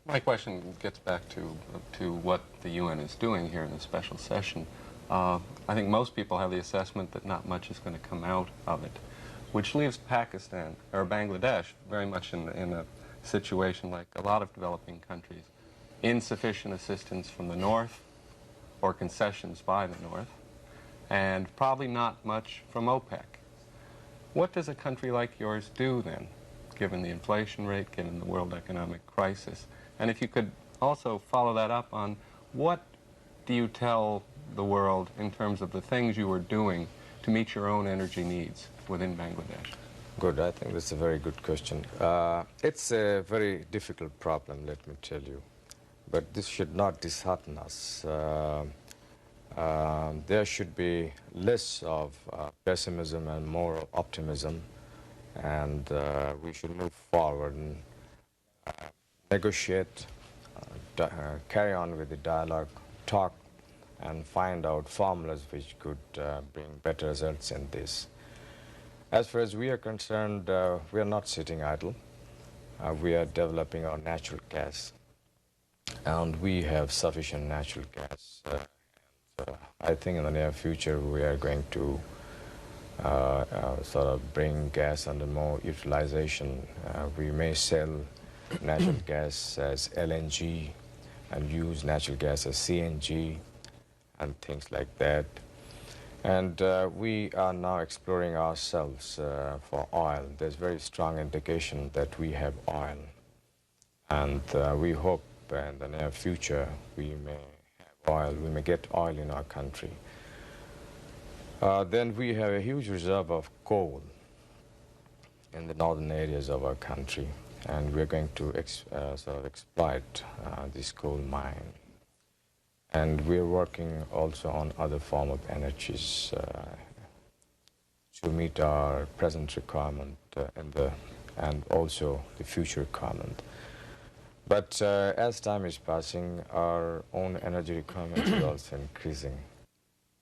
My question gets back to what the UN is doing here in this special session. I think most people have the assessment that not much is going to come out of it, which leaves Pakistan or Bangladesh very much in a situation like a lot of developing countries. Insufficient assistance from the North or concessions by the North, and probably not much from OPEC. What does a country like yours do then, given the inflation rate, given the world economic crisis? And if you could also follow that up on what do you tell the world in terms of the things you are doing to meet your own energy needs within Bangladesh? Good, I think that's a very good question. It's a very difficult problem, let me tell you. But this should not dishearten us. There should be less of pessimism and more of optimism, and we should move forward and negotiate, carry on with the dialogue, talk, and find out formulas which could bring better results in this. As far as we are concerned, we are not sitting idle. We are developing our natural gas, and we have sufficient natural gas. I think in the near future we are going to sort of bring gas under more utilization. We may sell natural gas as LNG and use natural gas as CNG and things like that. And we are now exploring ourselves for oil. There's very strong indication that we have oil. And we hope in the near future we may have oil, we may get oil in our country. Then we have a huge reserve of coal in the northern areas of our country, and we're going to sort of exploit this coal mine. And we're working also on other form of energies to meet our present requirement and also the future requirement. But as time is passing, our own energy requirement is also increasing.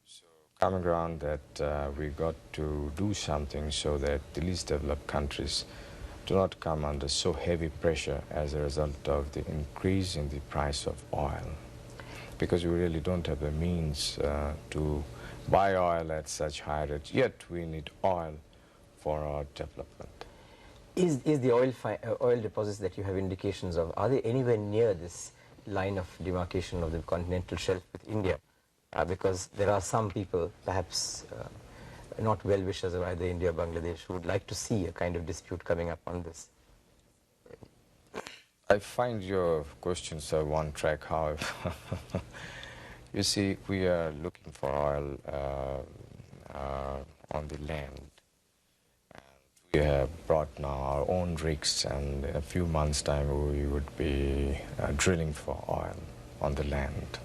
So coming around that we got to do something so that the least developed countries do not come under so heavy pressure as a result of the increase in the price of oil. Because we really don't have the means to buy oil at such high rates, yet we need oil for our development. Is the oil deposits that you have indications of, are they anywhere near this line of demarcation of the continental shelf with India? Because there are some people, perhaps not well-wishers of either India or Bangladesh, who would like to see a kind of dispute coming up on this. I find your questions are one track, however. You see, we are looking for oil on the land. We have brought now our own rigs, and in a few months' time we would be drilling for oil on the land.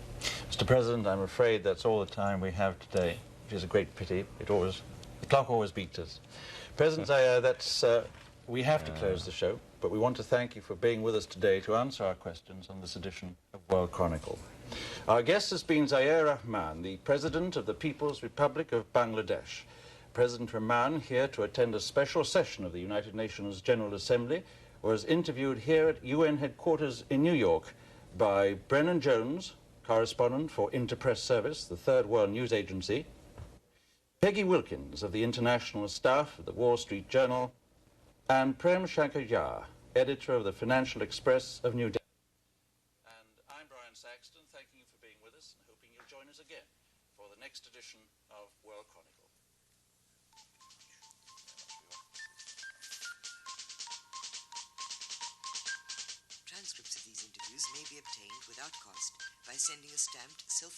Mr. President, I'm afraid that's all the time we have today, which is a great pity. The clock always beats us. President Zayer, we have to close the show, but we want to thank you for being with us today to answer our questions on this edition of World Chronicle. Our guest has been Zayer Rahman, the President of the People's Republic of Bangladesh. President Rahman, here to attend a special session of the United Nations General Assembly, was interviewed here at UN headquarters in New York by Brennan Jones, correspondent for Interpress Service, the Third World News Agency, Peggy Wilkins of the international staff of the Wall Street Journal, and Prem Shankar Jha, editor of the Financial Express of New Delhi. And I'm Brian Saxton, thanking you for being with us and hoping you'll join us again for the next edition of World Chronicle. Transcripts of these interviews may be obtained without cost by sending a stamped self